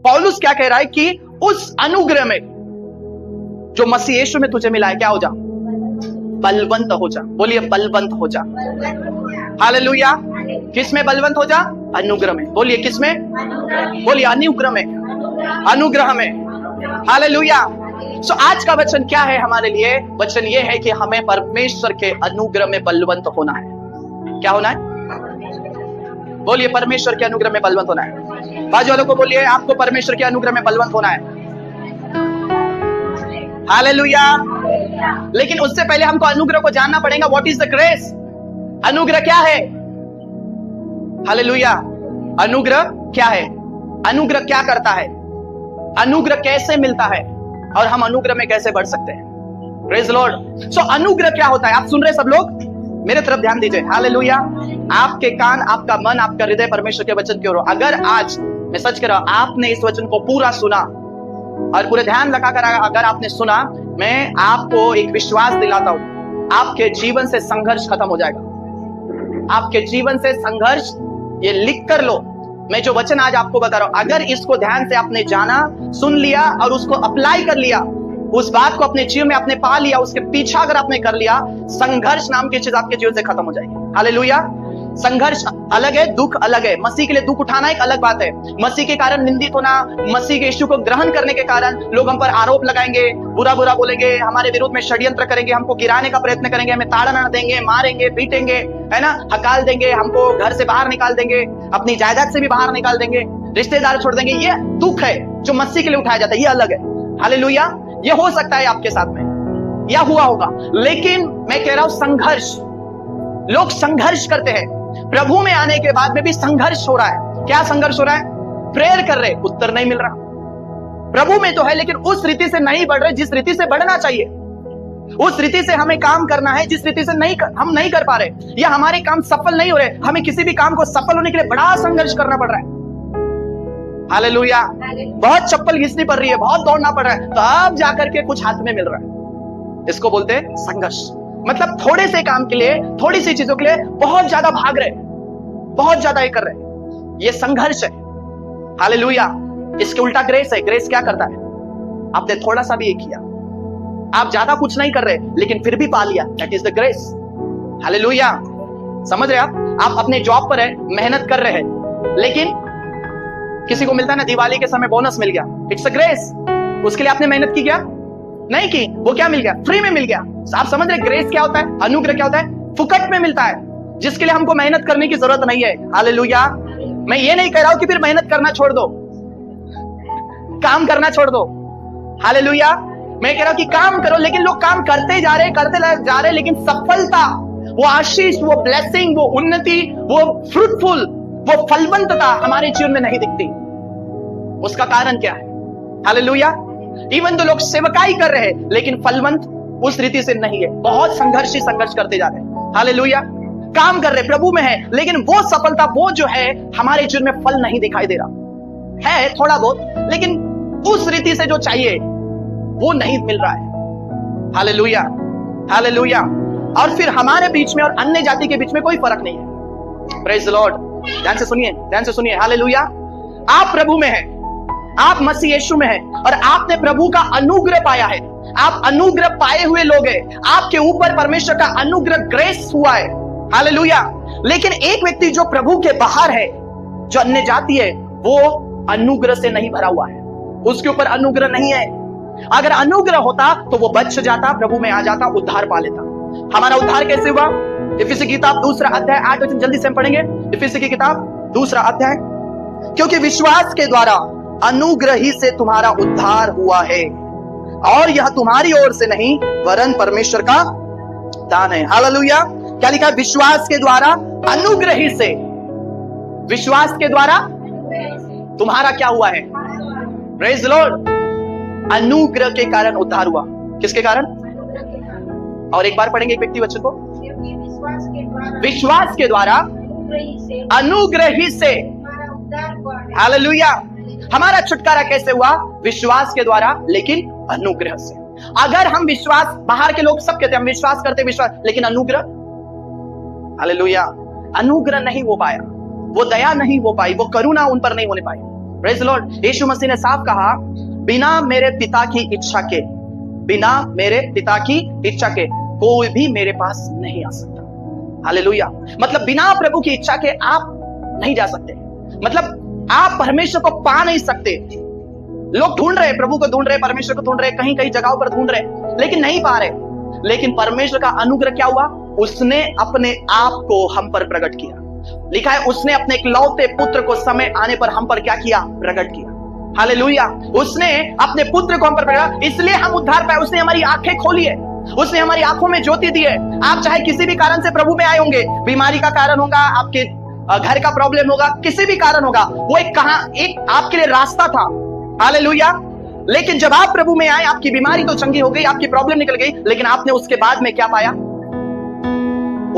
पौलुस क्या कह रहा है कि उस अनुग्रह में जो मसीह यीशु में तुझे मिला है, क्या हो जा? बलवंत हो जा। बोलिए बलवंत हो जा। हालेलुया। किस में बलवंत हो जा? अनुग्रह में। बोलिए किस में? बोलिए अनुग्रह में। अनुग्रह में। हालेलुया। सो आज का वचन क्या है हमारे लिए? वचन ये है कि हमें परमेश्वर के अनुग्रह में बलवंत होना है। क्या होना है? बोलिए परमेश्वर के अनुग्रह में बलवंत होना है। बाजू वालों को बोलिए आपको परमेश्वर के अनुग्रह में बलवंत होना है। हालेलुया। लेकिन उससे पहले हमको अनुग्रह को जानना पड़ेगा। What is the grace? अनुग्रह क्या है? हालेलुया। अनुग्रह क्या है? अनुग्रह क्या करता है? अनुग्रह कैसे मिलता है? और हम अनुग्रह में कैसे बढ़ सकते हैं? Praise Lord. सो अनुग्रह क्या होता है? आप सुन रहे सब लोग? मेरे तरफ ध्यान दीजिए। हालेलुया। आपके कान, आपका मन, आपका हृदय परमेश्वर के वचन की ओर। अगर आज मैं सच कह रहा हूं, आपने इस वचन को पूरा सुना और पूरे ध्यान लगाकर अगर आपने सुना, मैं आपको एक विश्वास दिलाता हूं, आपके जीवन से संघर्ष खत्म हो जाएगा। आपके जीवन से संघर्ष, ये लिख कर लो। मैं जो वचन आज आपको बता रहा हूं, अगर इसको ध्यान से आपने जाना, सुन लिया और उसको अप्लाई कर लिया, उस बात को अपने जीवन में आपने पा लिया, उसके पीछा अगर आपने कर लिया, संघर्ष नाम की चीज आपके जीवन से खत्म हो जाएगी। हालेलुया। संघर्ष अलग है, दुख अलग है। मसीह के लिए दुख उठाना एक अलग बात है। मसीह के कारण निंदित होना, मसीह के यीशु को ग्रहण करने के कारण लोग हम पर आरोप लगाएंगे, बुरा बुरा बोलेंगे, हमारे विरोध में षड्यंत्र करेंगे, हमको गिराने का प्रयत्न करेंगे, हमें ताड़ना देंगे, मारेंगे, पीटेंगे, है ना, हकाल देंगे, हमको घर से बाहर निकाल देंगे, अपनी जायदाद से भी बाहर निकाल देंगे, रिश्तेदार छोड़ देंगे। ये दुख है जो मसीह के लिए उठाया जाता है, ये अलग है। हालेलुया। ये हो सकता है आपके साथ में, या हुआ होगा। लेकिन मैं कह रहा हूं संघर्ष, लोग संघर्ष करते हैं। प्रभु में आने के बाद में भी संघर्ष हो रहा है। क्या संघर्ष हो रहा है? प्रेयर कर रहे, उत्तर नहीं मिल रहा। प्रभु में तो है लेकिन उस रीति से नहीं बढ़ रहे जिस रीति से बढ़ना चाहिए। उस रीति से हमें काम करना है जिस रीति से हम नहीं कर पा रहे, या हमारे काम सफल नहीं हो रहे। हमें किसी भी काम को सफल होने के लिए बड़ा संघर्ष करना पड़ रहा है। हालेलुया। बहुत चप्पल घिसनी पड़ रही है, बहुत दौड़ना पड़ रहा है, तब जाकर के कुछ हाथ में मिल रहा है। इसको बोलते हैं संघर्ष। मतलब थोड़े से काम के लिए, थोड़ी सी चीजों के लिए बहुत ज्यादा भाग रहे, बहुत ज्यादा ये कर रहे, ये संघर्ष है। हालेलुया। इसके उल्टा ग्रेस है। ग्रेस क्या करता है? आपने थोड़ा सा भी ये किया, आप ज्यादा कुछ नहीं कर रहे लेकिन फिर भी पा लिया, that is the grace. Hallelujah. समझ रहे आप अपने जॉब पर है, मेहनत कर रहे हैं, लेकिन किसी को मिलता है ना, दिवाली के समय बोनस मिल गया, इट्स अ ग्रेस। उसके लिए आपने मेहनत की क्या? नहीं की, वो क्या मिल गया? फ्री में मिल गया। आप समझ रहे ग्रेस क्या होता है? अनुग्रह क्या होता है? फुकट में मिलता है, जिसके लिए हमको मेहनत करने की जरूरत नहीं है। हालेलुया। मैं ये नहीं कह रहा हूं कि फिर मेहनत करना छोड़ दो, काम करना छोड़ दो। हालेलुया। मैं कह रहा हूं कि काम करो, लेकिन लोग काम करते जा रहे, लेकिन सफलता, वो आशीष, वो ब्लेसिंग, वो उन्नति, वो फ्रूटफुल, वो फलवंतता हमारे जीवन में नहीं दिखती। उसका कारण क्या है? हालेलुया। इवन तो लोग सेवकाई कर रहे हैं लेकिन फलवंत उस रीति से नहीं है। बहुत संघर्ष करते जा रहे हैं। हालेलुया। काम कर रहे, प्रभु में है, लेकिन वो सफलता, वो जो है हमारे जीवन में फल नहीं दिखाई दे रहा है। थोड़ा बहुत, लेकिन उस रीति से जो चाहिए वो नहीं मिल रहा है। हालेलुया। हालेलुया। और फिर हमारे बीच में और अन्य जाति के बीच में कोई फर्क नहीं है। Praise the Lord. ध्यान से सुनिए, ध्यान से सुनिए। हालेलुया। आप प्रभु में हैं, आप मसीह यीशु में हैं और आपने प्रभु का अनुग्रह पाया है। आप अनुग्रह पाए हुए लोग हैं। आपके ऊपर परमेश्वर का अनुग्रह, ग्रेस हुआ है। हालेलुया। लेकिन एक व्यक्ति जो प्रभु के बाहर है, जो अन्य जाति है, वो अनुग्रह से नहीं भरा हुआ है, उसके ऊपर अनुग्रह नहीं है। अगर अनुग्रह होता तो वो बच जाता, प्रभु में आ जाता, उद्धार पा लेता। हमारा उद्धार कैसे हुआ? इफिसी की किताब 2 अध्याय 8 वचन जल्दी से हम पढ़ेंगे। इफिसी की किताब 2 अध्याय। क्योंकि विश्वास के द्वारा अनुग्रह ही से तुम्हारा उद्धार हुआ है, और यह तुम्हारी ओर से नहीं वरन परमेश्वर का दान है। हालेलुया। क्या लिखा है? विश्वास के द्वारा, अनुग्रह ही से। विश्वास के द्वारा तुम्हारा क्या हुआ है? Praise the Lord. अनुग्रह के कारण उद्धार हुआ। किसके कारण? और एक बार पढ़ेंगे एक व्यक्ति वचन को। विश्वास के द्वारा, अनुग्रह ही से। हालेलुया। हमारा छुटकारा कैसे हुआ? विश्वास के द्वारा, लेकिन अनुग्रह से। अगर हम विश्वास, बाहर के लोग सब कहते हैं हम विश्वास करते, विश्वास, लेकिन अनुग्रह, हालेलुया, अनुग्रह नहीं हो पाया, वो दया नहीं हो पाई, वो करुणा उन पर नहीं होने पाई। Praise the lord. यीशु मसीह ने साफ कहा, बिना मेरे पिता की इच्छा के, बिना मेरे पिता की इच्छा के कोई भी मेरे पास नहीं आ सकता। हालेलुया। मतलब बिना प्रभु की इच्छा के आप नहीं जा सकते। मतलब आप परमेश्वर को पा नहीं सकते। लोग ढूंढ रहे, प्रभु को ढूंढ रहे, परमेश्वर को ढूंढ रहे, कहीं कहीं जगहों पर ढूंढ रहे, लेकिन नहीं पा रहे। लेकिन परमेश्वर का अनुग्रह क्या हुआ? उसने अपने आप को हम पर प्रकट किया। लिखा है, उसने अपने इकलौते पुत्र को समय आने पर हम पर क्या किया? प्रकट किया। हालेलुया। उसने अपने पुत्र को हम पर प्रकट, इसलिए हम उद्धार पाए। उसने हमारी आंखें खोली है, उसने हमारी आंखों में ज्योति दी है। आप चाहे किसी भी कारण से प्रभु में आए होंगे, बीमारी का कारण होगा, आपके घर का प्रॉब्लम होगा, किसी भी कारण होगा, वो एक आपके लिए रास्ता था। हालेलुया। लेकिन जब आप प्रभु में आए, आपकी बीमारी तो चंगी हो गई, आपकी प्रॉब्लम निकल गई, लेकिन आपने उसके बाद में क्या पाया?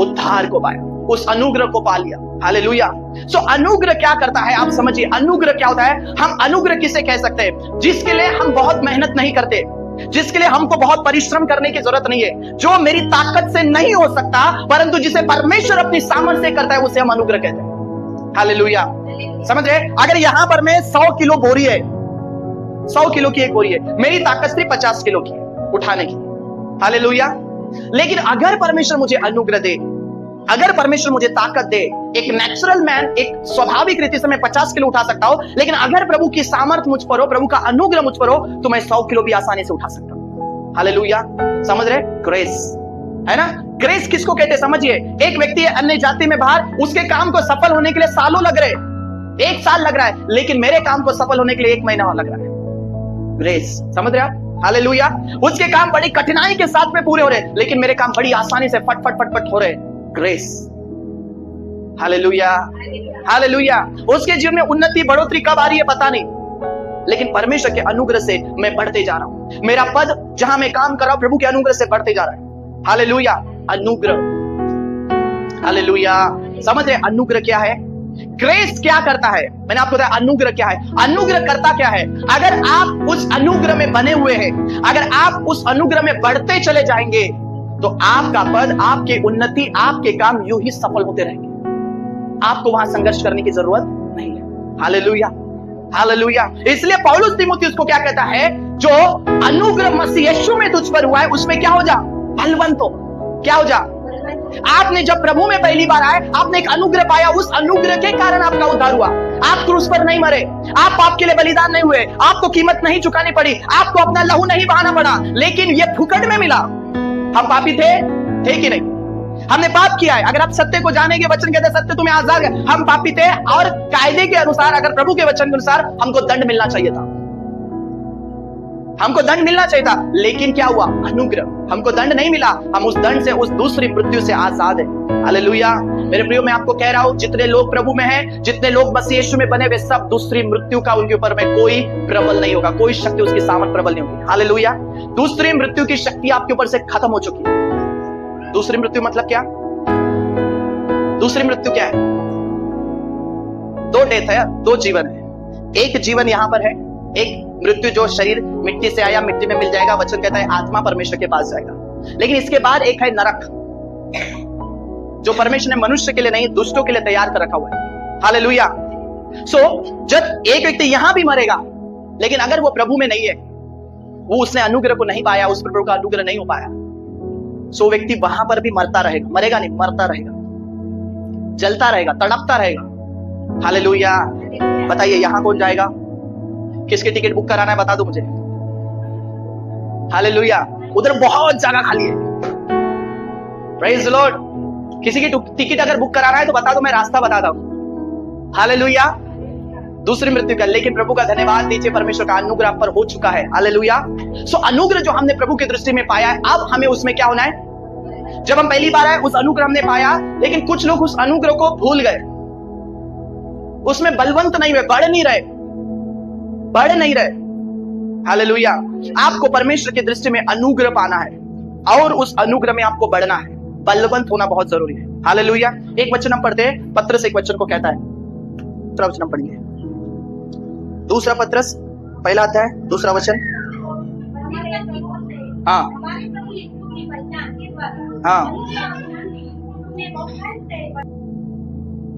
उद्धार को पाया, उस अनुग्रह को पा लिया। हालेलुया। सो अनुग्रह क्या करता है आप समझिए। अनुग्रह क्या होता है? हम अनुग्रह किसे कह सकते हैं? जिसके लिए हम बहुत मेहनत नहीं करते, जिसके लिए हमको बहुत परिश्रम करने की जरूरत नहीं है, जो मेरी ताकत से नहीं हो सकता, परंतु जिसे परमेश्वर अपनी सामर्थ्य से करता है, उसे हम अनुग्रह कहते हैं। हालेलुया। समझ रहे? अगर यहां पर मैं 100 किलो बोरी है, 100 किलो की एक बोरी है, मेरी ताकत सिर्फ 50 किलो की उठाने की। हालेलुया। लेकिन अगर परमेश्वर मुझे अनुग्रह दे, अगर परमेश्वर मुझे ताकत दे, एक नेचुरल मैन, एक स्वाभाविक रीति से मैं 50 किलो उठा सकता हूं, लेकिन अगर प्रभु की सामर्थ मुझ पर हो, प्रभु का अनुग्रह मुझ पर हो, तो मैं 100 किलो भी आसानी से उठा सकता हूं। हालेलुया। समझ रहे? ग्रेस है ना। ग्रेस किसको कहते हैं समझिए। एक व्यक्ति है अन्य जाति में बाहर, उसके काम को सफल होने के लिए सालों लग रहे, 1 साल लग रहा है, लेकिन मेरे काम को सफल होने के लिए 1 महीना लग रहा है। ग्रेस। समझ रहे आप? हालेलुया। उसके काम बड़ी कठिनाई के साथ में पूरे हो रहे, लेकिन मेरे काम बड़ी आसानी से फट फट फट फट हो रहे। ग्रेस। हालेलुया। हालेलुया। उसके जीवन में उन्नति बढ़ोतरी कब आ रही है पता नहीं, लेकिन परमेश्वर के अनुग्रह से मैं बढ़ते जा रहा हूं। मेरा पद जहां मैं काम कर रहा हूं, प्रभु के अनुग्रह से बढ़ते जा रहा है। हालेलुया। अनुग्रह। हालेलुया। समझ रहे? अनुग्रह क्या है? ग्रेस क्या करता है? मैंने आपको बताया अनुग्रह क्या है। अनुग्रह करता क्या है? अगर आप उस अनुग्रह में बने हुए हैं, अगर आप उस अनुग्रह में बढ़ते चले जाएंगे, तो आपका पद, आपकी उन्नति, आपके काम यूं ही सफल होते रहेंगे। आपको वहां संघर्ष करने की जरूरत नहीं है। हालेलुया। हालेलुया। इसलिए पौलुस तीमुथियुस को क्या कहता है? जो अनुग्रह मसीह यीशु में तुझ पर हुआ है, उसमें क्या हो जा? बलवंत हो। क्या हो जा? आपने जब प्रभु में पहली बार आए, आपने एक अनुग्रह पाया, उस अनुग्रह के कारण आपका उद्धार हुआ। आप क्रूस पर नहीं मरे, आप पाप के लिए बलिदान नहीं हुए, आपको कीमत नहीं चुकानी पड़ी, आपको अपना लहू नहीं बहाना पड़ा, लेकिन ये फुकट में मिला। हम पापी थे कि नहीं? हमने पाप किया है। अगर आप सत्य को जानेंगे, वचन कहते हैं सत्य तुम्हें आजाद है। हम पापी थे, और कायदे के अनुसार, अगर प्रभु के वचन के अनुसार, हमको दंड मिलना चाहिए था, हमको दंड मिलना चाहिए था। लेकिन क्या हुआ? अनुग्रह। हमको दंड नहीं मिला, हम उस दंड से, उस दूसरी मृत्यु से आजाद है। हालेलुया। मेरे प्रियो, मैं आपको कह रहा हूं, जितने लोग प्रभु में हैं, जितने लोग मसीह यीशु में बने, वे सब दूसरी मृत्यु का उनके ऊपर में कोई प्रबल नहीं होगा, कोई शक्ति उसकी सामर्थ प्रबल नहीं होगी। हालेलुया। दूसरी मृत्यु की शक्ति आपके ऊपर से खत्म हो चुकी है। दूसरी मृत्यु मतलब क्या? दूसरी मृत्यु क्या है? 2 डेथ है, 2 जीवन है। एक जीवन यहां पर है, एक मृत्यु जो शरीर मिट्टी से आया, मिट्टी में मिल जाएगा। वचन कहता है आत्मा परमेश्वर के पास जाएगा। लेकिन इसके बाद एक है नरक, जो परमेश्वर ने मनुष्य के लिए नहीं, दुष्टों के लिए तैयार कर रखा हुआ है। हालेलुया। सो जब एक व्यक्ति यहां भी मरेगा, लेकिन अगर वो प्रभु में नहीं है, वो उसने अनुग्रह को नहीं पाया, उस प्रभु का अनुग्रह नहीं हो पाया, सो व्यक्ति वहां पर भी मरता रहेगा। मरेगा नहीं, मरता रहेगा, जलता रहेगा, तड़पता रहेगा। हालेलुया। बताइए यहां कौन जाएगा? किसकी टिकट बुक कराना है बता दो मुझे। हालेलुया। उधर बहुत जगह खाली है। Praise the Lord. किसी की टिकट अगर बुक कराना है तो बता दो, मैं रास्ता बताता हूं। हालेलुया। दूसरी मृत्यु का, लेकिन प्रभु का धन्यवाद दीजिए, परमेश्वर का अनुग्रह पर हो चुका है। हालेलुया। सो अनुग्रह जो हमने प्रभु की दृष्टि में पाया है, अब हमें उसमें क्या होना है? जब हम पहली बार आए, उस अनुग्रह हमने पाया, लेकिन कुछ लोग उस अनुग्रह को भूल गए, उसमें बलवंत नहीं हुए, बढ़ नहीं रहे। हालेलुया। आपको परमेश्वर की दृष्टि में अनुग्रह पाना है, और उस अनुग्रह में आपको बढ़ना है, बलवंत होना बहुत जरूरी है। हालेलुया। एक वचन हम पढ़ते हैं, पत्रस एक वचन को कहता है, दूसरा वचन हम पढ़ेंगे, दूसरा पत्रस पहला अध्याय दूसरा वचन। हाँ हाँ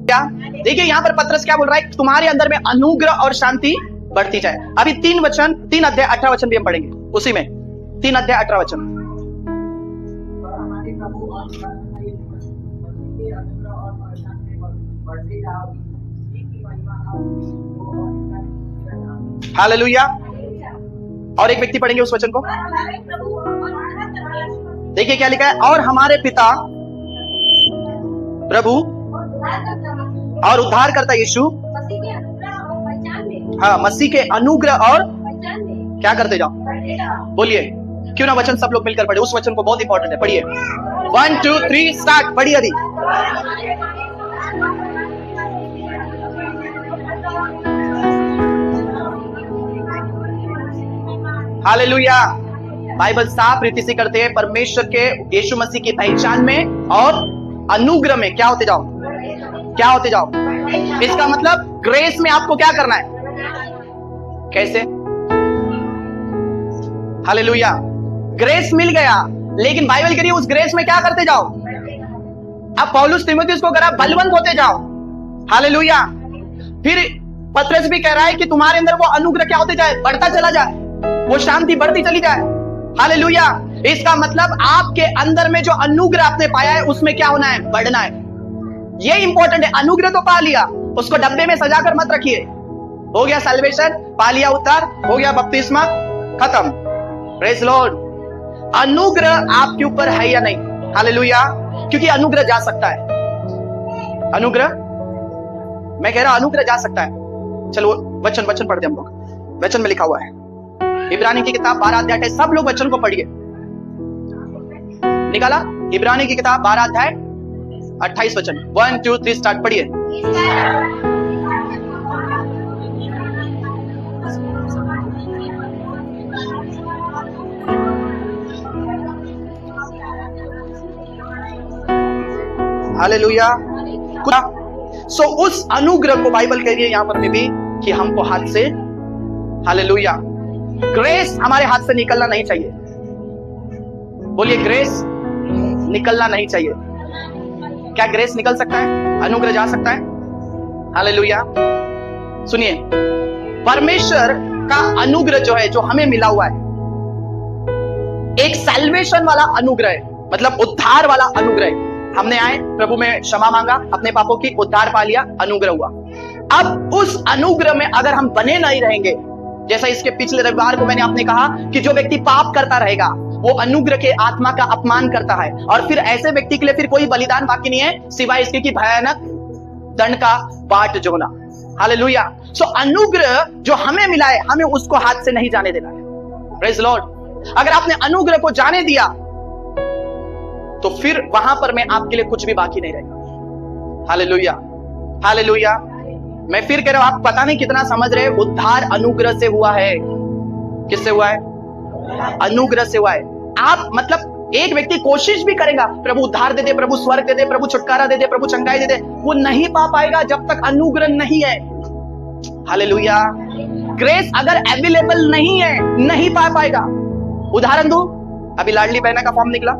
क्या देखिए यहाँ पर पतरस क्या बोल रहा है, तुम्हारे अंदर में अनुग्रह और शांति बढ़ती जाए। अभी 3 अध्याय 18 वचन भी हम पढ़ेंगे, उसी में 3 अध्याय 18 वचन। हालेलुया। और एक व्यक्ति पढ़ेंगे उस वचन को, देखिए क्या लिखा है, और हमारे पिता प्रभु और उद्धार करता यीशु, हाँ, मसीह के अनुग्रह और क्या करते जाओ, बोलिए। क्यों ना वचन सब लोग मिलकर पढ़े उस वचन को, बहुत इंपॉर्टेंट है। पढ़िए 1 2 3 स्टार्ट, पढ़िए अभी। हालेलुया। बाइबल साफ रीति से करते हैं, परमेश्वर के यीशु मसीह की पहचान में और अनुग्रह में क्या होते जाओ, क्या होते जाओ। इसका मतलब ग्रेस में आपको क्या करना है, कैसे। हालेलुया। ग्रेस मिल गया, लेकिन बाइबल कह रही है उस ग्रेस में क्या करते जाओ। अब पौलुस तीमुथियुस को कह रहा बलवंत होते जाओ। हालेलुया। फिर पतरस भी कह रहा है कि तुम्हारे अंदर वो अनुग्रह क्या होते जाए, बढ़ता चला जाए, वो शांति बढ़ती चली जाए। हालेलुया। इसका मतलब आपके अंदर में जो अनुग्रह आपने पाया है उसमें क्या होना है, बढ़ना है। ये इंपॉर्टेंट है। अनुग्रह तो पा लिया, उसको डब्बे में सजाकर मत रखिए। हो गया सैल्वेशन, पा लिया उद्धार, हो गया बपतिस्मा, खत्म। Praise Lord. अनुग्रह आपके ऊपर है या नहीं। हालेलुया। क्योंकि अनुग्रह जा सकता है, अनुग्रह, मैं कह रहा अनुग्रह जा सकता है। चलो वचन पढ़ते हम लोग। वचन में लिखा हुआ है, इब्रानी की किताब 12 अध्याय, सब लोग वचन को पढ़िए। निकाला इब्रानी की किताब 12 अध्याय 28 वचन। 1 2 3 स्टार्ट, पढ़िए। हालेलुया। सो उस अनुग्रह को बाइबल कह रही है यहां पर भी कि हमको हाथ से, हालेलुया, ग्रेस हमारे हाथ से निकलना नहीं चाहिए। बोलिए ग्रेस निकलना नहीं चाहिए। क्या ग्रेस निकल सकता है, अनुग्रह जा सकता है। हालेलुया। सुनिए, परमेश्वर का अनुग्रह जो है, जो हमें मिला हुआ है, एक सैल्वेशन वाला अनुग्रह है, मतलब उद्धार वाला अनुग्रह है। हमने आए, प्रभु में क्षमा मांगा, अपने पापों की, उद्धार पा लिया, अनुग्रह हुआ। अब उस अनुग्रह में अगर हम बने नहीं रहेंगे, जैसा इसके पिछले रविवार को मैंने आपने कहा कि जो व्यक्ति पाप करता रहेगा वो अनुग्रह के आत्मा का अपमान करता है, और फिर ऐसे व्यक्ति के लिए फिर कोई बलिदान बाकी नहीं है सिवाय इसके कि भयानक दंड का बाट जोना। हालेलुया। सो अनुग्रह जो हमें मिला है, हमें उसको हाथ से नहीं जाने देना है। Praise Lord. अगर आपने अनुग्रह को जाने दिया तो फिर वहां पर मैं आपके लिए कुछ भी बाकी नहीं रहेगा। हालेलुया। हालेलुया। मैं फिर कह रहा हूं, आप पता नहीं कितना समझ रहे, उद्धार अनुग्रह से हुआ है। किससे हुआ है, अनुग्रह से हुआ है। आप मतलब एक व्यक्ति कोशिश भी करेगा, प्रभु उद्धार दे दे, प्रभु स्वर्ग दे दे, प्रभु छुटकारा दे दे, प्रभु चंगाई दे दे, वो नहीं पा पाएगा जब तक अनुग्रह नहीं है। हालेलुया। ग्रेस अगर अवेलेबल नहीं है, नहीं पा पाएगा। उदाहरण दो, अभी लाडली बहना का फॉर्म निकला,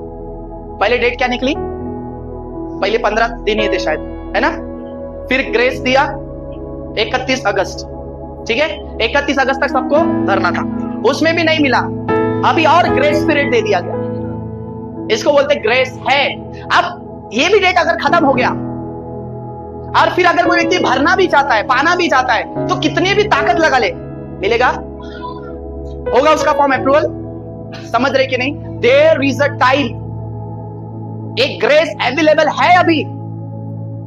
पहले डेट क्या निकली, पहले 15 दिन ही थे शायद, है ना। फिर ग्रेस दिया 31 अगस्त, ठीक है, 31 अगस्त तक सबको भरना था, उसमें भी नहीं मिला। अभी और ग्रेस पीरियड दे दिया गया, इसको बोलते ग्रेस है। अब ये भी डेट अगर खत्म हो गया और फिर अगर कोई व्यक्ति भरना भी चाहता है, पाना भी चाहता है, तो कितनी भी ताकत लगा ले, मिलेगा, होगा उसका फॉर्म अप्रूवल। समझ रहे कि नहीं। देयर इज अ टाइम, एक ग्रेस अवेलेबल है अभी,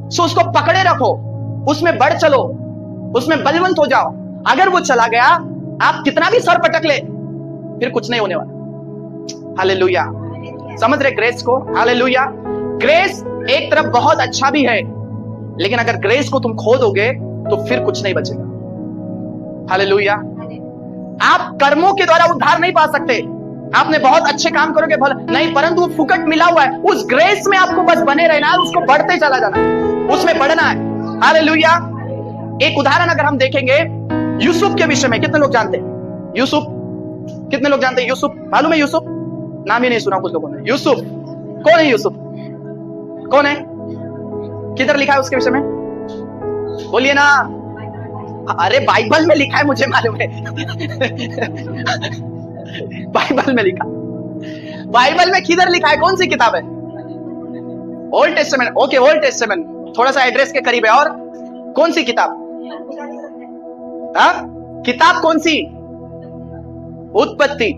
सो उसको पकड़े रखो, उसमें बढ़ चलो, उसमें बलवंत हो जाओ। अगर वो चला गया, आप कितना भी सर पटक ले, फिर कुछ नहीं होने वाला। हालेलुया। समझ रहे ग्रेस को। हालेलुया। ग्रेस एक तरफ बहुत अच्छा भी है, लेकिन अगर ग्रेस को तुम खो दोगे तो फिर कुछ नहीं बचेगा। हालेलुया। आप कर्मों के द्वारा उद्धार नहीं पा सकते, आपने बहुत अच्छे काम करोगे भला नहीं, परंतु वो फुकट मिला हुआ है, उस ग्रेस में आपको बस बने रहना है, उसको बढ़ते चला जाना है, उसमें बढ़ना है। हालेलुया। एक उदाहरण अगर हम देखेंगे यूसुफ के विषय में, कितने लोग जानते हैं यूसुफ, कितने लोग जानते हैं यूसुफ, मालूम है यूसुफ, नाम ही नहीं सुना कुछ लोगों ने। यूसुफ कौन है, यूसुफ कौन है, किधर लिखा है उसके विषय में, बोलिए ना। अरे बाइबल में लिखा है, मुझे मालूम है। बाइबल में लिखा, बाइबल में किधर लिखा है, कौन सी किताब है? Old testament. Okay, old testament थोड़ा सा एड्रेस के करीब है। और कौन सी किताब? किताब कौन सी? उत्पत्ति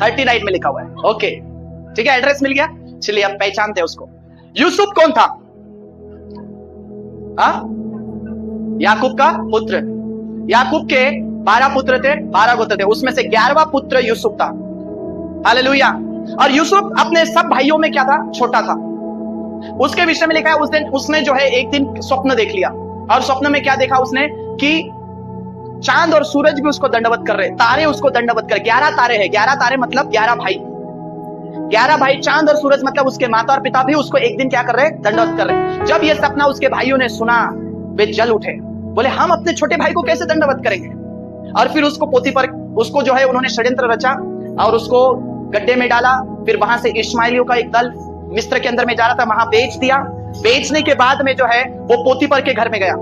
39 में लिखा हुआ है। ओके ठीक है, एड्रेस मिल गया। चलिए अब पहचानते हैं उसको। यूसुफ कौन था? याकूब का पुत्र। याकूब के 12 पुत्र थे, 12 गोत्र थे, उसमें से 11वां पुत्र यूसुफ था। हालेलुया। और यूसुफ अपने सब भाइयों में क्या था? छोटा था। उसके विषय में लिखा है, उस दिन उसने जो है एक दिन स्वप्न देख लिया, और स्वप्न में क्या देखा उसने कि चांद और सूरज भी उसको दंडवत कर रहे, तारे उसको दंडवत कर। 11 तारे हैं, 11 तारे मतलब 11 भाई, 11 भाई। चांद और सूरज मतलब उसके माता और पिता भी उसको एक दिन क्या कर रहे? दंडवत कर रहे। जब ये सपना उसके भाइयों ने सुना, वे जल उठे, बोले हम अपने छोटे भाई को कैसे दंडवत करेंगे। और फिर उसको पोती पर उसको जो है उन्होंने षड्यंत्र रचा और उसको गड्ढे में डाला। फिर वहां से इश्माइलियों का एक दल मिस्र के अंदर में जा रहा था, वहां बेच दिया। बेचने के बाद में जो है वो पोतीपर के घर में गया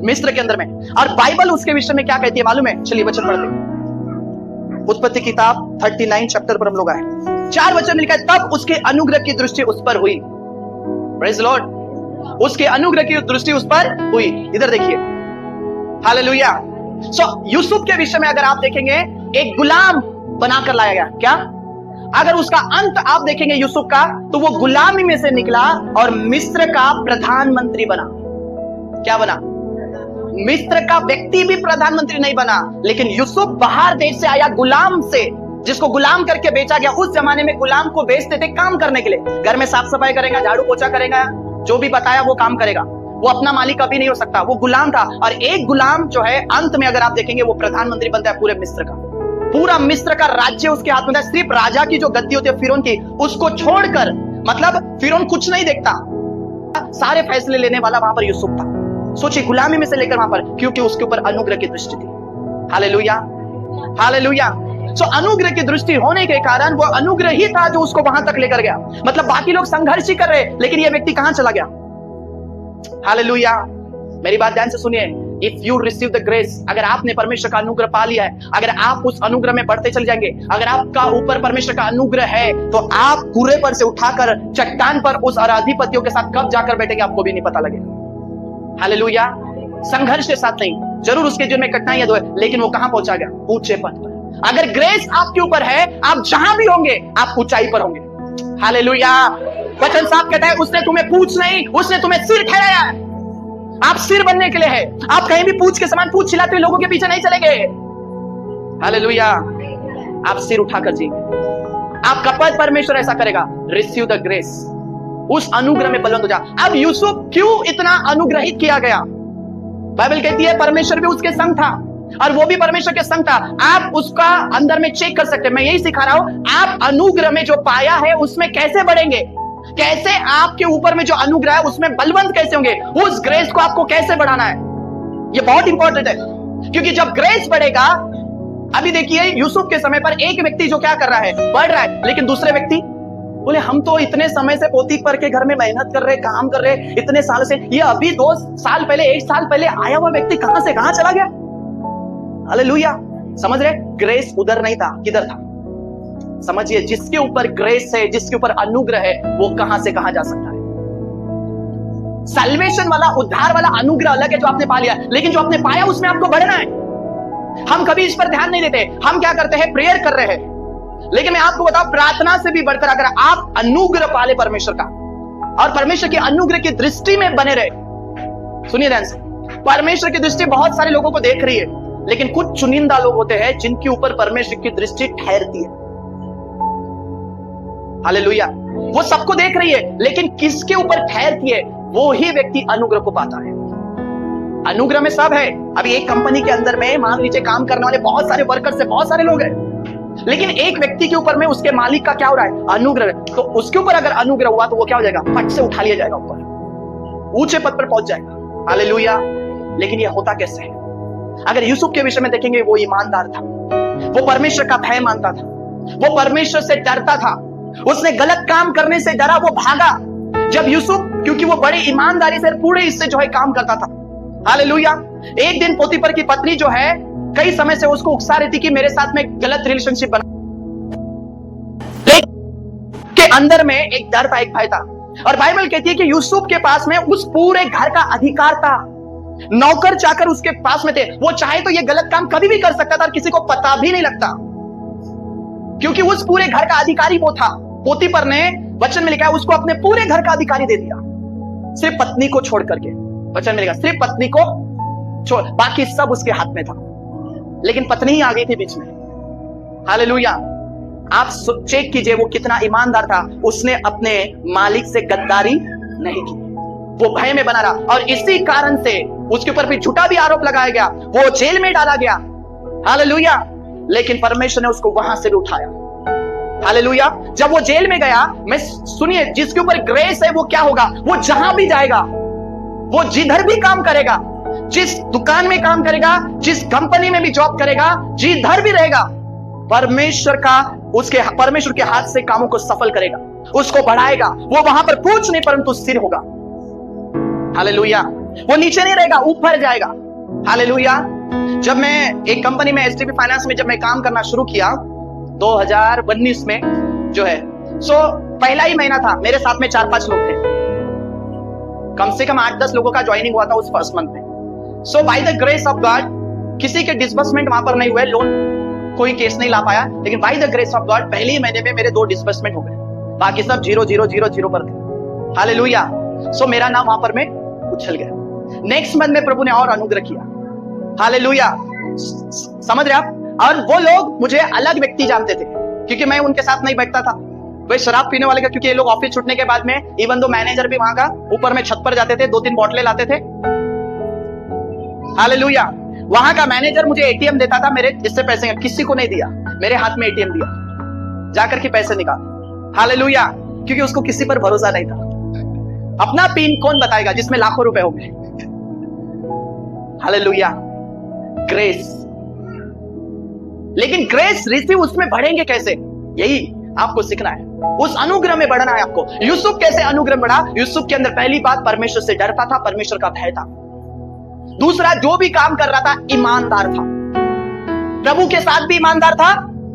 मिस्र के अंदर में। और बाइबल उसके विषय में क्या कहती है मालूम है? चलिए वचन पढ़ते हैं। उत्पत्ति किताब 39 चैप्टर पर हम लोग आए। 4 वचन लिखा है, तब उसके अनुग्रह की दृष्टि उस पर हुई। Praise Lord. उसके अनुग्रह की दृष्टि उस पर हुई। इधर देखिए, हालेलुया। सो यूसुफ के विषय में अगर आप देखेंगे, एक गुलाम बनाकर लाया गया। क्या? अगर उसका अंत आप देखेंगे यूसुफ का, तो वो गुलामी में से निकला और मिस्र का प्रधानमंत्री बना। क्या बना? मिस्र का व्यक्ति भी प्रधानमंत्री नहीं बना, लेकिन यूसुफ बाहर देश से आया, गुलाम से, जिसको गुलाम करके बेचा गया। उस जमाने में गुलाम को बेचते थे काम करने के लिए। घर में साफ सफाई करेगा, झाड़ू पोछा करेगा, जो भी बताया वो काम करेगा। वो अपना मालिक कभी नहीं हो सकता, वो गुलाम था। और एक गुलाम जो है अंत में अगर आप देखेंगे वो प्रधानमंत्री बनता है पूरे मिस्र का। पूरा मिस्र का राज्य उसके हाथ में था। सिर्फ राजा की जो गद्दी होती है फिरौन की, उसको छोड़कर, मतलब फिरौन कुछ नहीं देखता, सारे फैसले लेने वाला वहां पर यूसुफ था। सोचिए, गुलामी में से लेकर वहां पर, क्योंकि उसके ऊपर अनुग्रह की दृष्टि थी। Hallelujah, hallelujah. सो अनुग्रह की दृष्टि होने के कारण वो अनुग्रह ही था जो उसको वहां तक लेकर गया। मतलब बाकी लोग संघर्ष ही कर रहे, लेकिन ये व्यक्ति कहां चला गया? हालेलुया। मेरी बात ध्यान से सुनिए। If you receive the grace, अगर आपने परमेश्वर का अनुग्रह पा लिया है, अगर आप उस अनुग्रह में बढ़ते चले जाएंगे, अगर आपका ऊपर परमेश्वर का अनुग्रह है, तो आप कुएं पर से उठाकर चट्टान पर उस आराधिपतियों के साथ कब जाकर बैठेंगे आपको भी नहीं पता लगेगा। हालेलुया। संघर्ष के साथ नहीं, जरूर उसके जीवन में कठिनाइयां दो है, लेकिन वो कहां पहुंचा गया? ऊंचे पद पर। अगर ग्रेस आपके ऊपर है, आप जहां भी होंगे आप ऊंचाई पर होंगे। हालेलुया। वचन साफ कहता है, उसने तुम्हें पूछ नहीं, उसने तुम्हें सिर ठहराया है। आप सिर बनने के लिए है। आप कहीं भी पूछ के समान पूछ चिल्लाते हुए लोगों के पीछे नहीं चलेंगे। हालेलुया। आप सिर उठाकर जिएंगे। आपका पद परमेश्वर ऐसा करेगा। Receive the grace. उस अनुग्रह में बलवंत हो जा। अब यूसुफ क्यों इतना अनुग्रहित किया गया? बाइबल कहती है परमेश्वर भी उसके संग था, और वो भी परमेश्वर के संग था। आप उसका अंदर में चेक कर सकते हैं। मैं यही सिखा रहा हूं, आप अनुग्रह में जो पाया है उसमें कैसे बढ़ेंगे, कैसे आपके ऊपर में जो अनुग्रह है उसमें बलवंत कैसे होंगे, उस ग्रेस को आपको कैसे बढ़ाना है, ये बहुत इंपॉर्टेंट है। क्योंकि जब ग्रेस बढ़ेगा, अभी देखिए यूसुफ के समय पर एक व्यक्ति जो क्या कर रहा है, बढ़ रहा है, लेकिन दूसरे व्यक्ति बोले हम तो इतने समय से पोती पर के घर में मेहनत कर रहे, काम कर रहे, इतने साल से, ये अभी 2 साल पहले, 1 साल पहले आया हुआ व्यक्ति कहां से कहां चला गया। हालेलुया। समझ रहे? ग्रेस उधर नहीं था, किधर था? समझिए, जिसके ऊपर ग्रेस है, जिसके ऊपर अनुग्रह है, वो कहां से कहां जा सकता है। सैल्वेशन वाला, उद्धार वाला अनुग्रह अलग है जो आपने पा लिया, लेकिन जो आपने पाया उसमें आपको बढ़ना है। हम कभी इस पर ध्यान नहीं देते। हम क्या करते हैं? प्रेयर कर रहे हैं। लेकिन मैं आपको बताऊं, प्रार्थना से भी बढ़कर अगर आप अनुग्रह पाले परमेश्वर का, और परमेश्वर के अनुग्रह की दृष्टि में बने रहे, सुनिए ध्यान से, परमेश्वर की दृष्टि बहुत सारे लोगों को देख रही है, लेकिन कुछ चुनिंदा लोग होते हैं जिनके ऊपर परमेश्वर की दृष्टि ठहरती है। हालेलुया। वो सबको देख रही है, लेकिन किसके ऊपर ठहरती है, वो ही व्यक्ति अनुग्रह को पाता है। अनुग्रह में सब है। अभी एक कंपनी के अंदर में मान लीजिए काम करने वाले बहुत सारे वर्कर्स है, बहुत सारे लोग हैं, लेकिन एक व्यक्ति के ऊपर में उसके मालिक का क्या हो रहा है? अनुग्रह। तो उसके ऊपर अगर अनुग्रह हुआ तो वो क्या हो जाएगा? फट से उठा लिया जाएगा, ऊपर ऊंचे पद पर पहुंच जाएगा। हालेलुया। लेकिन ये होता कैसे है? अगर यूसुफ के विषय में देखेंगे, वो ईमानदार था, वो परमेश्वर का भय मानता था, वो परमेश्वर से डरता था, उसने गलत काम करने से डरा, वो भागा। जब यूसुफ, क्योंकि वो बड़ी ईमानदारी से पूरे इससे जो है काम करता था, हालेलुया। एक दिन पोतीफर की पत्नी जो है कई समय से उसको उकसा रही थी कि मेरे साथ में गलत रिलेशनशिप बना, के अंदर में एक डर था, एक भय था। और बाइबल कहती है कि यूसुफ के पास में उस पूरे घर का अधिकार था, नौकर चाकर उसके पास में थे, वो चाहे तो ये गलत काम कभी भी कर सकता था और किसी को पता भी नहीं लगता, क्योंकि उस पूरे घर का अधिकारी वो था। पोतीफर ने, वचन में लिखा है, उसको अपने पूरे घर का अधिकारी दे दिया, सिर्फ पत्नी को छोड़ करके। वचन में लिखा सिर्फ पत्नी को छोड़, बाकी सब उसके हाथ में था। लेकिन पत्नी ही आ गई थी बीच में, हालेलुया। आप चेक कीजिए वो कितना ईमानदार था, उसने अपने मालिक से गद्दारी नहीं की, वो भय में बना रहा, और इसी कारण से उसके ऊपर भी झूठा भी आरोप लगाया गया, वो जेल में डाला गया, हालेलुया। लेकिन परमेश्वर ने उसको वहां से भी उठाया, हालेलुया। जब वो जेल में गया, मैं सुनिए, जिसके ऊपर ग्रेस है वो क्या होगा, वो जहां भी जाएगा, वो जिधर भी काम करेगा, जिस दुकान में काम करेगा, जिस कंपनी में भी जॉब करेगा, जिधर भी रहेगा, परमेश्वर के हाथ से कामों को सफल करेगा, उसको बढ़ाएगा। वो वहां पर पूछ नहीं परंतु स्थिर होगा, हालेलुया। वो नीचे नहीं रहेगा, ऊपर जाएगा, हालेलुया। जब मैं एक कंपनी में एचडीबी फाइनेंस में जब मैं काम करना शुरू किया 2019 में जो है, पहला ही महीना था, मेरे साथ में 4-5 लोग थे, कम से कम 8-10 लोगों का ज्वाइनिंग हुआ था उस फर्स्ट मंथ में। By the grace of God, किसी के डिसबर्समेंट वहां पर नहीं हुए, लोन कोई केस नहीं ला पाया, लेकिन by the grace of God पहले ही महीने में मेरे 2 डिसबर्समेंट हो गए, बाकी सब 0-0-0-0 पर थे, हालेलुया। मेरा नाम वहां पर में उछल गया। नेक्स्ट मंथ में प्रभु ने और अनुग्रह किया, हालेलुया। समझ रहे आप? और वो लोग मुझे अलग व्यक्ति जानते थे, क्योंकि मैं उनके साथ नहीं बैठता था, वे शराब पीने वाले का, क्योंकि ये लोग ऑफिस छूटने के बाद में, इवन दो मैनेजर भी वहां का ऊपर में छत पर जाते थे, 2-3 बोतलें लाते थे, हालेलुया। वहां का मैनेजर मुझे एटीएम देता था, मेरे इससे पैसे किसी को नहीं दिया, मेरे हाथ में एटीएम दिया, जाकर के पैसे निकाल, हालेलुया, क्योंकि उसको किसी पर भरोसा नहीं था। अपना पिन कौन बताएगा जिसमें लाखों रुपए होंगे, हालेलुया। ग्रेस, लेकिन ग्रेस रिसीव उसमें बढ़ेंगे कैसे, यही आपको सीखना है, उस अनुग्रह में बढ़ना है आपको। यूसुफ कैसे अनुग्रह बढ़ा? यूसुफ के अंदर पहली बात परमेश्वर से डरता था, परमेश्वर का भय था। दूसरा, जो भी काम कर रहा था ईमानदार था, प्रभु के साथ भी ईमानदार था,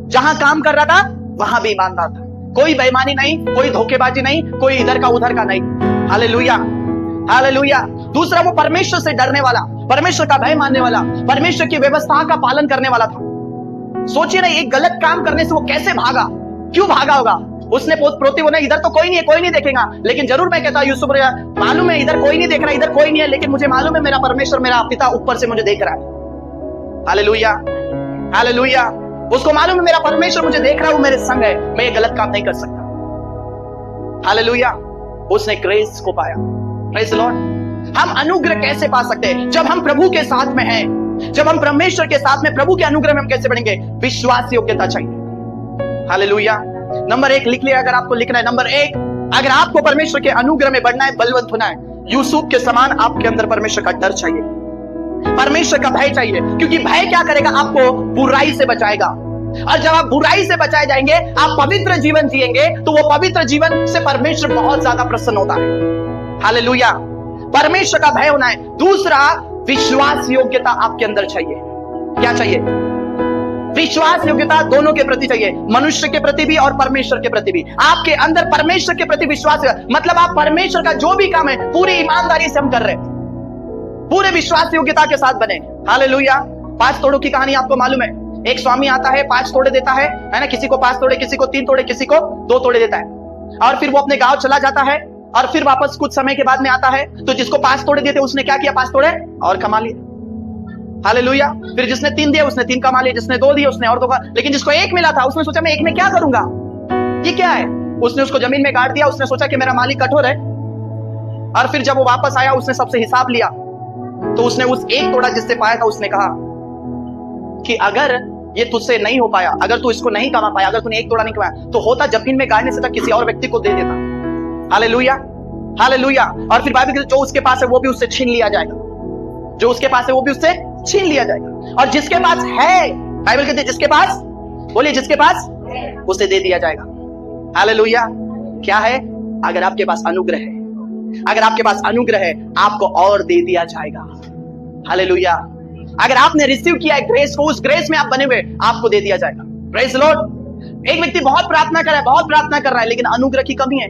जहां काम कर रहा था वहां भी ईमानदार था, कोई बेईमानी नहीं, कोई धोखेबाजी नहीं, कोई इधर का उधर का नहीं, हालेलुया, हालेलुया। दूसरा, वो परमेश्वर से डरने वाला, परमेश्वर का भय मानने वाला, परमेश्वर की व्यवस्था का पालन करने वाला था। सोचिए ना, एक गलत काम करने से वो कैसे भागा, क्यों भागा होगा? उसने प्रोती बोला इधर तो कोई नहीं है, कोई नहीं देखेगा, लेकिन जरूर मैं कहता यूसुफ, मालूम है इधर कोई नहीं देख रहा, इधर कोई नहीं है, लेकिन मुझे मालूम है मेरा परमेश्वर, मेरा पिता ऊपर से मुझे देख रहा है, हालेलुया, हालेलुया। उसको मालूम है मेरा परमेश्वर मुझे देख रहा है, वो मेरे संग है, मैं ये गलत काम नहीं कर सकता, हालेलुया। उसने ग्रेस को पाया, प्रेज़ द लॉर्ड। हम अनुग्रह कैसे पा सकते हैं? जब हम प्रभु के साथ में हैं, जब हम परमेश्वर के साथ में, प्रभु के अनुग्रह में हम कैसे बढ़ेंगे? विश्वास योग्यता चाहिए, हालेलुया। नंबर 1 लिख लिया, अगर आपको लिखना है, नंबर 1, अगर आपको परमेश्वर के अनुग्रह में बढ़ना है, बलवंत होना है, यूसुफ के समान आपके अंदर परमेश्वर का डर चाहिए, परमेश्वर का भय चाहिए, क्योंकि भय क्या करेगा? आपको बुराई से बचाएगा, और जब आप बुराई से बचाए जाएंगे, आप पवित्र जीवन जिएंगे, तो वो पवित्र जीवन से परमेश्वर बहुत ज्यादा प्रसन्न होता है, हालेलुया। परमेश्वर का भय होना है। दूसरा, विश्वास योग्यता आपके अंदर चाहिए। क्या चाहिए? विश्वास योग्यता दोनों के प्रति चाहिए, मनुष्य के प्रति भी और परमेश्वर के प्रति भी। आपके अंदर परमेश्वर के प्रति विश्वास, मतलब आप परमेश्वर का जो भी काम है पूरी ईमानदारी से हम कर रहे हैं, पूरे विश्वास योग्यता के साथ बने, हालेलुया। 5 तोड़ों की कहानी आपको मालूम है, एक स्वामी आता है, 5 तोड़े देता है ना, किसी को 5 तोड़े, किसी को 3 तोड़े, किसी को 2 तोड़े देता है, और फिर वो अपने गांव चला जाता है, और फिर वापस कुछ समय के बाद में आता है, तो जिसको 5 तोड़े देते उसने क्या किया? 5 तोड़े और कमा लिए, हालेलुया। फिर जिसने 3 दिए उसने 3 कमा लिए, जिसने 2 दिए उसने और 2 कमा, लेकिन जिसको 1 मिला था उसने सोचा मैं 1 में क्या करूंगा, ये क्या है? उसने उसको जमीन में गाड़ दिया, उसने सोचा कि मेरा मालिक कठोर है, और फिर जब वो वापस आया उसने सबसे हिसाब लिया, तो उसने उस 1 तोड़ा जिससे पाया था उसने कहा कि अगर ये तुझसे नहीं हो पाया, अगर तू इसको नहीं कमा पाया, अगर तूने 1 तोड़ा नहीं कमाया, तो होता जमीन में गाड़ने से तक किसी और व्यक्ति को दे देता, हालेलुया, हालेलुया। और फिर बाइबल कहती है जो उसके पास है वो भी उससे छीन लिया जाएगा, जो उसके पास है वो भी उससे छीन लिया जाएगा, और जिसके पास है, बाइबल कहती है जिसके पास, बोलिए जिसके पास, उसे दे दिया जाएगा, हालेलुया। क्या है? अगर आपके पास अनुग्रह है, अगर आपके पास अनुग्रह है, आपको और दे दिया जाएगा। हालेलुया। अगर आपने रिसीव किया है ग्रेस को, उस ग्रेस में आप बने हुए, आपको दे दिया जाएगा। Praise the Lord. एक व्यक्ति बहुत प्रार्थना कर रहा है, बहुत प्रार्थना कर रहा है, लेकिन अनुग्रह की कमी है।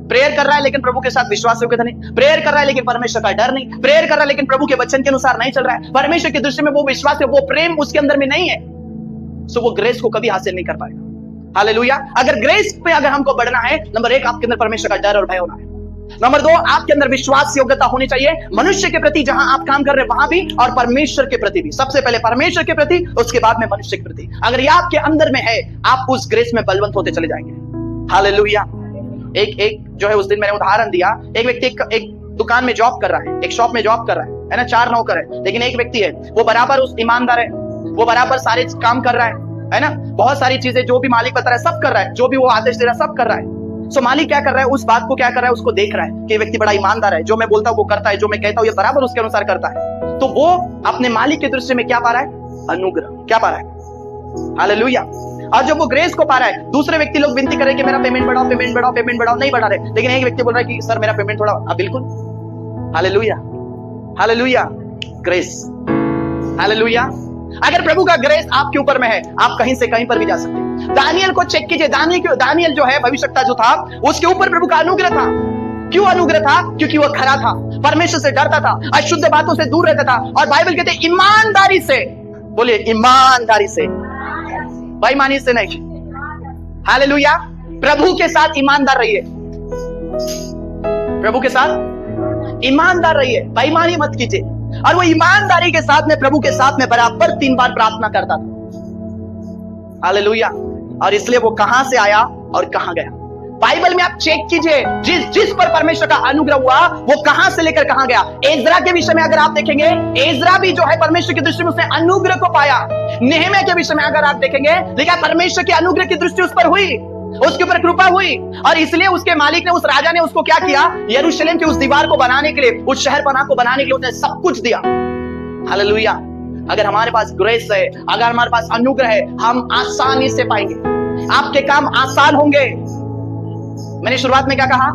प्रेयर कर रहा है लेकिन प्रभु के साथ विश्वास योग्यता नहीं, प्रेयर कर रहा है लेकिन परमेश्वर का डर नहीं, प्रेयर कर रहा है लेकिन प्रभु के वचन के अनुसार नहीं चल रहा है, परमेश्वर की दृष्टि में वो विश्वास है, वो प्रेम उसके अंदर में नहीं है, सो वो ग्रेस को कभी हासिल नहीं कर पाएगा। हालेलुया। अगर ग्रेस पे अगर हमको बढ़ना है, नंबर 1 आपके अंदर परमेश्वर का डर और भय होना है। नंबर 2 आपके अंदर विश्वास योग्यता होनी चाहिए, मनुष्य के प्रति जहां आप काम कर रहे हैं वहां भी, और परमेश्वर के प्रति भी। सबसे पहले परमेश्वर के प्रति, उसके बाद में मनुष्य के प्रति। अगर ये आपके अंदर में है, आप उस ग्रेस में बलवंत होते चले जाएंगे। हालेलुया। एक जो है, उस दिन मैंने उदाहरण दिया, एक व्यक्ति एक दुकान में जॉब कर रहा है, एक शॉप में जॉब कर रहा है ना, 4 नौकर है, लेकिन एक व्यक्ति है वो बराबर उस ईमानदार है, वो बराबर सारे काम कर रहा है ना, बहुत सारी चीजें जो भी मालिक बता रहा है सब कर रहा है, जो भी वो आदेश दे रहा है सब कर रहा है। सो मालिक क्या कर रहा है, उस बात को क्या कर रहा है, उसको देख रहा है कि व्यक्ति बड़ा ईमानदार है, जो मैं बोलता हूं वो करता है, जो मैं कहता हूं ये बराबर उसके अनुसार करता है, तो वो अपने मालिक के दृष्टि में क्या पा रहा है, अनुग्रह। क्या पा रहा है? हालेलुया। और जब वो ग्रेस को पा रहा है, दूसरे व्यक्ति लोग विनती कर रहे कि मेरा पेमेंट बढ़ाओ, पेमेंट बढ़ाओ, पेमेंट बढ़ाओ, नहीं बढ़ा रहे, लेकिन एक व्यक्ति बोल रहा है कि सर मेरा पेमेंट थोड़ा, बिल्कुल। Hallelujah, hallelujah, grace. हालेलुया। अगर प्रभु का ग्रेस आपके ऊपर में है, आप कहीं से कहीं पर भी जा सकते हैं। दानियल को चेक कीजिए, दानियल जो है भविष्यवक्ता जो था, उसके ऊपर प्रभु का अनुग्रह था। क्यों अनुग्रह था? क्योंकि वो खरा था, परमेश्वर से डरता था, अशुद्ध बातों से दूर रहता था, और बाइबल कहते हैं ईमानदारी से, बोलिए ईमानदारी से, बेईमानी से नहीं। हालेलुया। प्रभु के साथ ईमानदार रहिए, प्रभु के साथ ईमानदार रहिए, बेईमानी मत कीजिए। और वो ईमानदारी के साथ में प्रभु के साथ में बराबर 3 बार प्रार्थना करता था। हालेलुया। और इसलिए वो कहां से आया और कहां गया, बाइबल में आप चेक कीजिए, जिस पर परमेश्वर का अनुग्रह हुआ वो कहां से लेकर कहां गया। एज्रा के विषय में अगर आप देखेंगे, एज्रा भी जो है परमेश्वर की दृष्टि में उसने अनुग्रह को पाया। नेहम्याह के विषय में अगर आप देखेंगे, देखा परमेश्वर के अनुग्रह की दृष्टि उस पर हुई, उसके ऊपर कृपा हुई, और इसलिए उसके मालिक ने, उस राजा ने उसको क्या किया, यरूशलेम की उस दीवार को बनाने के लिए, उस शहर पनाह को बनाने के लिए उसने सब कुछ दिया। हालेलुया। अगर हमारे पास ग्रेस है, अगर हमारे पास अनुग्रह है, हम आसानी से पाएंगे, आपके काम आसान होंगे। मैंने शुरुआत में क्या कहा,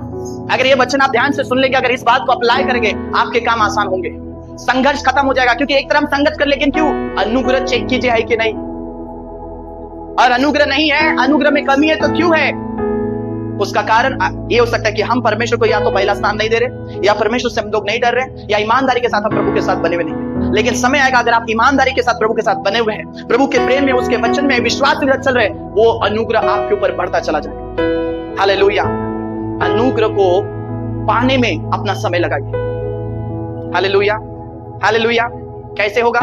अगर ये वचन आप ध्यान से सुन लेंगे, अगर इस बात को अप्लाई करेंगे, आपके काम आसान होंगे, संघर्ष खत्म हो जाएगा। क्योंकि एक तरफ संघर्ष कर, लेकिन क्यों? अनुग्रह चेक कीजिए है कि नहीं, और अनुग्रह नहीं है, अनुग्रह में कमी है, तो क्यों है? उसका कारण ये हो सकता है कि हम परमेश्वर को या तो पहला स्थान नहीं दे रहे, या परमेश्वर से हम लोग नहीं डर रहे, या ईमानदारी के साथ हम प्रभु के साथ बने हुए नहीं। लेकिन समय आएगा, अगर आप ईमानदारी के साथ प्रभु के साथ बने हुए हैं, प्रभु के प्रेम में, उसके वचन में विश्वास के साथ चल रहे, वो अनुग्रह आपके ऊपर बढ़ता चला जाएगा। हालेलुया। अनुग्रह को पाने में अपना समय लगाइए। Hallelujah, hallelujah. कैसे होगा?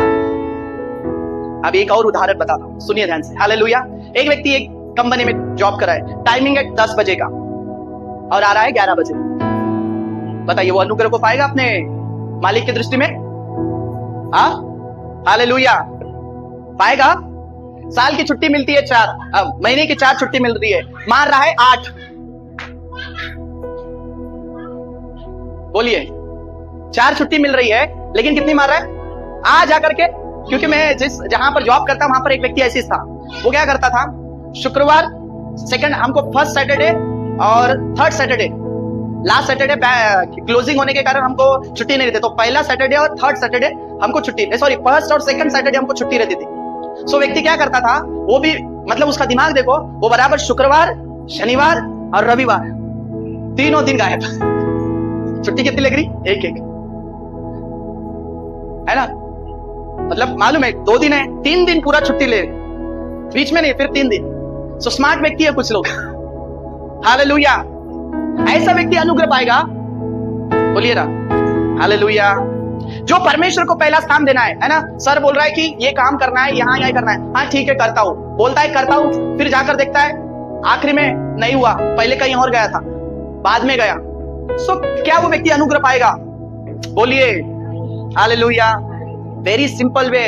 अब एक और उदाहरण बताता हूं, सुनिए ध्यान से। हालेलुया। एक व्यक्ति एक कंपनी में जॉब कर रहा है, टाइमिंग है 10 बजे का, और आ रहा है 11 बजे। बताइए वो अनुग्रह को पाएगा अपने मालिक की दृष्टि में? हाँ, हालेलुया, पाएगा। साल की छुट्टी मिलती है 4, महीने की 4 छुट्टी मिल रही है, मार रहा है 8। बोलिए, 4 छुट्टी मिल रही है, लेकिन कितनी मार रहा है? आ जाकर के, क्योंकि मैं जहां पर जॉब करता हूं वहां पर एक व्यक्ति ऐसी था, वो क्या करता था, शुक्रवार, सेकंड, हमको फर्स्ट सैटरडे और third Saturday, last Saturday closing होने के कारण हमको छुट्टी नहीं रहती, तो पहला सैटरडे और थर्ड सैटरडे हमको छुट्टी, सॉरी फर्स्ट और सेकंड सैटरडे हमको छुट्टी रहती थी। सो व्यक्ति क्या करता था, वो भी मतलब उसका दिमाग देखो, वो बराबर शुक्रवार, शनिवार और रविवार तीनों दिन गायब। छुट्टी कितनी लग रही? एक है ना, मतलब मालूम है 2 दिन है, 3 दिन पूरा छुट्टी ले, बीच में नहीं, फिर 3 दिन। सो स्मार्ट व्यक्ति है कुछ लोग। हालेलुया। ऐसा व्यक्ति अनुग्रह पाएगा, बोलिए ना, हालेलुया। जो परमेश्वर को पहला स्थान देना है ना, सर बोल रहा है कि ये काम करना है, यहाँ यह करना है, हाँ ठीक है करता हूं, बोलता है करता हूं, फिर जाकर देखता है आखिरी में नहीं हुआ, पहले कहीं और गया था, बाद में गया। सो क्या वो व्यक्ति अनुग्रह पाएगा? बोलिए हालेलुया। वेरी सिंपल वे,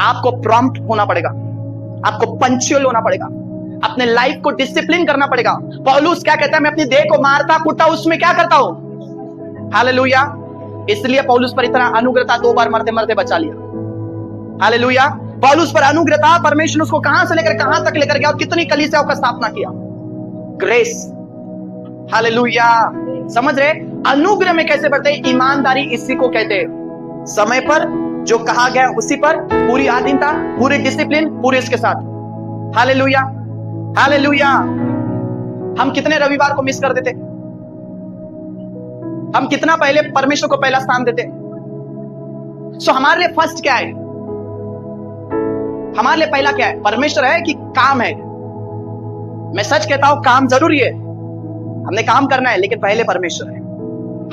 आपको प्रॉम्प्ट होना पड़ेगा, आपको पंक्चुअल होना पड़ेगा, अपने लाइफ को डिसिप्लिन करना पड़ेगा। पौलुस क्या कहता है, मैं अपनी देह को मारता कूटता उसमें क्या करता हूं? हालेलुया। इसलिए पौलुस पर इतना अनुग्रह था, 2 बार मरते मरते बचा लिया। हालेलुया। पौलुस पर अनुग्रह था, परमेश्वर ने उसको कहां से लेकर कहां तक लेकर गया, और कितनी कलीसियाओं का स्थापना किया। Grace, hallelujah. समझ रहे? अनुग्रह में कैसे बढ़ते हैं? ईमानदारी इसी को कहते हैं। समय पर जो कहा गया उसी पर, पूरी आधीनता, पूरे डिसिप्लिन, पूरे इसके साथ। Hallelujah, hallelujah. हम कितने रविवार को मिस कर देते? हम कितना पहले परमेश्वर को पहला स्थान देते? सो हमारे लिए फर्स्ट क्या है? हमारे लिए पहला क्या है? परमेश्वर है कि काम है? मैं सच कहता हूं, काम जरूरी है, हमने काम करना है, लेकिन पहले परमेश्वर है।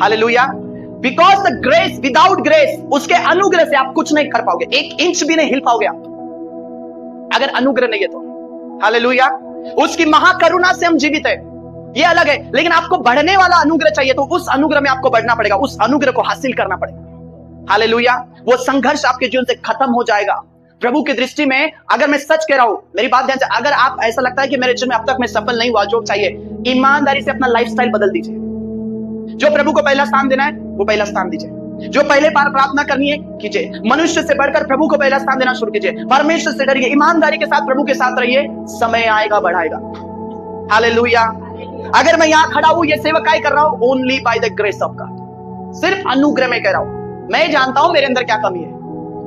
Hallelujah. Because the grace, without grace, उसके अनुग्रह से आप कुछ नहीं कर पाओगे, एक इंच भी नहीं हिल पाओगे आप, अगर अनुग्रह नहीं है तो। हालेलुया। उसकी महाकरुणा से हम जीवित है, ये अलग है, लेकिन आपको बढ़ने वाला अनुग्रह चाहिए तो उस अनुग्रह में आपको बढ़ना पड़ेगा, उस अनुग्रह को हासिल करना पड़ेगा। हालेलुया। वो संघर्ष आपके जीवन से खत्म हो जाएगा। प्रभु की दृष्टि में, अगर मैं सच कह रहा हूं, मेरी बात ध्यान से, अगर आप ऐसा लगता है कि मेरे जीवन में अब तक मैं सफल नहीं हुआ, जो चाहिए ईमानदारी से अपना लाइफस्टाइल बदल दीजिए। जो प्रभु को पहला स्थान देना है वो पहला स्थान दीजिए। जो पहले बार प्रार्थना करनी है कीजिए। मनुष्य से बढ़कर प्रभु को पहला स्थान देना शुरू कीजिए। परमेश्वर से डरिए, ईमानदारी के साथ प्रभु के साथ रहिए, समय आएगा बढ़ाएगा। हालेलुया। अगर मैं यहां खड़ा हूं, ये सेवकाई कर रहा हूं, only by the grace of God, सिर्फ अनुग्रह में कह रहा हूं। मैं जानता हूं मेरे अंदर क्या कमी है,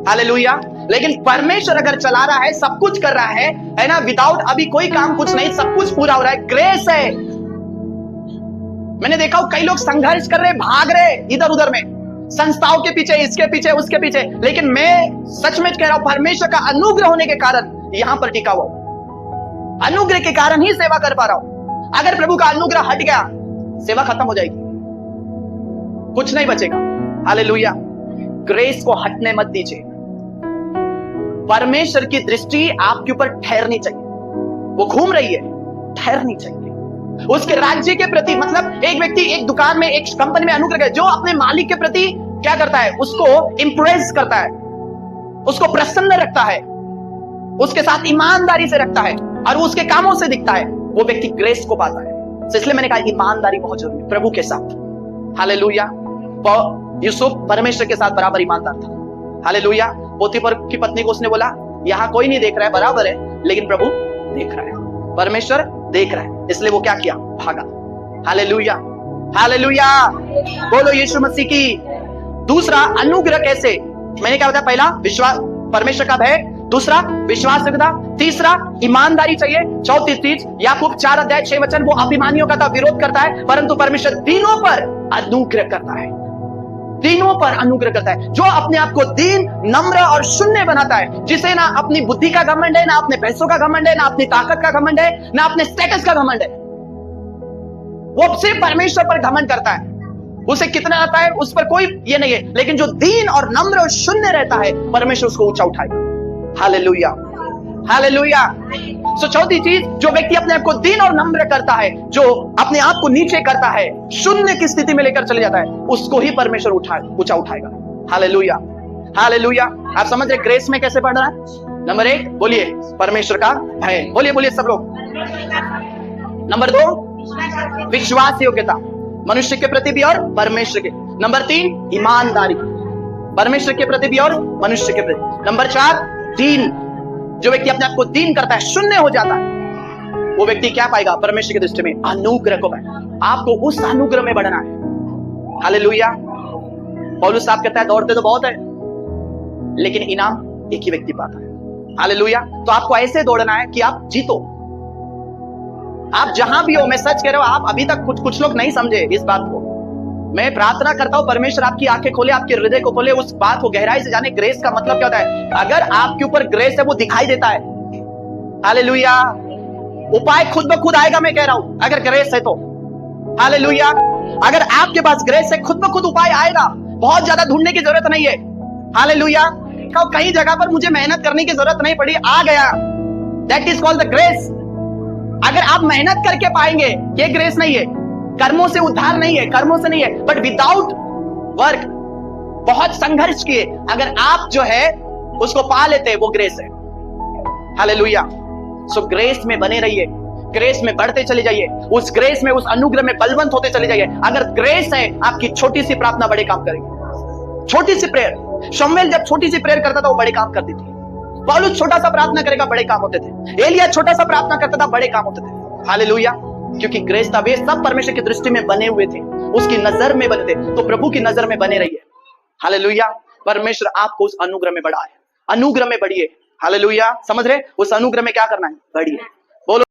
हालेलुया, लेकिन परमेश्वर अगर चला रहा है, सब कुछ कर रहा है ना, विदाउट अभी कोई काम कुछ नहीं, सब कुछ पूरा हो रहा है, ग्रेस है। मैंने देखा कई लोग संघर्ष कर रहे, भाग रहे इधर उधर में, संस्थाओं के पीछे, इसके पीछे, उसके पीछे, लेकिन मैं सच में कह रहा हूं, परमेश्वर का अनुग्रह होने के कारण यहां पर टिका हुआ, अनुग्रह के कारण ही सेवा कर पा रहा हूं। अगर प्रभु का अनुग्रह हट गया, सेवा खत्म हो जाएगी, कुछ नहीं बचेगा। हालेलुया। ग्रेस को हटने मत दीजिए। परमेश्वर की दृष्टि आपके ऊपर ठहरनी चाहिए, वो घूम रही है, ठहरनी चाहिए उसके राज्य के प्रति। मतलब एक व्यक्ति एक दुकान में, एक कंपनी में अनुग्रह, जो अपने मालिक के प्रति क्या करता है, उसको इंप्रेस करता है, उसको प्रसन्न रखता है, उसके साथ ईमानदारी से रखता है और वो उसके कामों से दिखता है, वो व्यक्ति ग्रेस को पाता है। तो इसलिए मैंने कहा ईमानदारी बहुत जरूरी है प्रभु के साथ। हालेलुया। यूसुफ परमेश्वर के साथ बराबर ईमानदार था। हालेलुया। पोतीफर की पत्नी को उसने बोला, यहां कोई नहीं देख रहा है, बराबर है, लेकिन प्रभु देख रहा है, परमेश्वर देख रहा है, इसलिए वो क्या किया, भागा। Hallelujah, hallelujah. बोलो यीशु मसीह की। दूसरा, अनुग्रह कैसे? मैंने क्या बताया? पहला, विश्वास, परमेश्वर का भय। दूसरा, विश्वासयोग्यता। तीसरा, ईमानदारी चाहिए। चौथी चीज, याकूब 4:6 वो अभिमानियों का विरोध करता है, परंतु परमेश्वर तीनों पर अनुग्रह करता है, तीनों पर अनुग्रह करता है। जो अपने आप को दीन, नम्र और शून्य बनाता है, जिसे ना अपनी बुद्धि का घमंड है, ना अपने पैसों का घमंड है, ना अपनी ताकत का घमंड है, ना अपने स्टेटस का घमंड है, वो सिर्फ परमेश्वर पर घमंड करता है। उसे कितना आता है उस पर कोई ये नहीं है, लेकिन जो दीन और नम्र और शून्य रहता है, परमेश्वर उसको ऊंचा उठाएगा। Hallelujah, hallelujah. सो चौथी चीज, जो व्यक्ति अपने आप को दीन और नम्र करता है, जो अपने आप को नीचे करता है, शून्य की स्थिति में लेकर चले जाता है, उसको ही परमेश्वर ऊंचा उठाएगा। Hallelujah, hallelujah. आप समझ रहे ग्रेस में कैसे बढ़ना है? नंबर 1 बोलिए, परमेश्वर का भय। बोलिए बोलिए सब लोग। नंबर 2, विश्वास योग्यता, मनुष्य के प्रति भी और परमेश्वर के। नंबर 3, ईमानदारी, परमेश्वर के प्रति भी और मनुष्य के प्रति। नंबर 4, दीन, जो व्यक्ति अपने आप को दीन करता है, शून्य हो जाता है, वो व्यक्ति क्या पाएगा परमेश्वर की दृष्टि में? अनुग्रह को पाएगा। आपको उस अनुग्रह में बढ़ना है। हालेलुया। पौलुस साहब कहता है, दौड़ते तो बहुत है, लेकिन इनाम एक ही व्यक्ति पाता है। हालेलुया। तो आपको ऐसे दौड़ना है कि आप जीतो। आप जहां भी हो, मैं सच कह रहा हूं, आप अभी तक कुछ लोग नहीं समझे इस बात को। मैं प्रार्थना करता हूं परमेश्वर आपकी आंखें खोले, आपके हृदय को खोले, उस बात को गहराई से जाने। ग्रेस का मतलब क्या होता है? अगर आपके ऊपर ग्रेस है, वो दिखाई देता है। हालेलुया। उपाय खुद ब खुद आएगा, मैं कह रहा हूं, अगर ग्रेस है तो। हालेलुया। अगर आपके पास ग्रेस है, खुद ब खुद उपाय आएगा, बहुत ज्यादा ढूंढने की जरूरत नहीं है। हालेलुया। कई जगह पर मुझे मेहनत करने की जरूरत नहीं पड़ी, आ गया। That is called the grace. अगर आप मेहनत करके पाएंगे, ये ग्रेस नहीं है। कर्मों से उद्धार नहीं है, कर्मों से नहीं है, बट विदाउट वर्क, बहुत संघर्ष किए अगर आप जो है उसको पा लेते, वो ग्रेस है। हालेलुया। सो ग्रेस में बने रहिए, ग्रेस में बढ़ते चले जाइए, उस ग्रेस में, उस अनुग्रह में बलवंत होते चले जाइए। अगर ग्रेस है, आपकी छोटी सी प्रार्थना बड़े काम करेगी। छोटी सी प्रेयर, शमूएल जब छोटी सी प्रेयर करता था, वो बड़े काम करती थी। पौलुस छोटा सा प्रार्थना करेगा, बड़े काम होते थे। एलिया छोटा सा प्रार्थना करता था, बड़े काम होते थे। हालेलुया। क्योंकि ग्रेस था, वे सब परमेश्वर की दृष्टि में बने हुए थे, उसकी नजर में बने थे। तो प्रभु की नजर में बने रहिए। हालेलुया। परमेश्वर आपको उस अनुग्रह में बढ़ाए, अनुग्रह में बढ़िए। हालेलुया। समझ रहे? उस अनुग्रह में क्या करना है? बढ़िए। बोलो।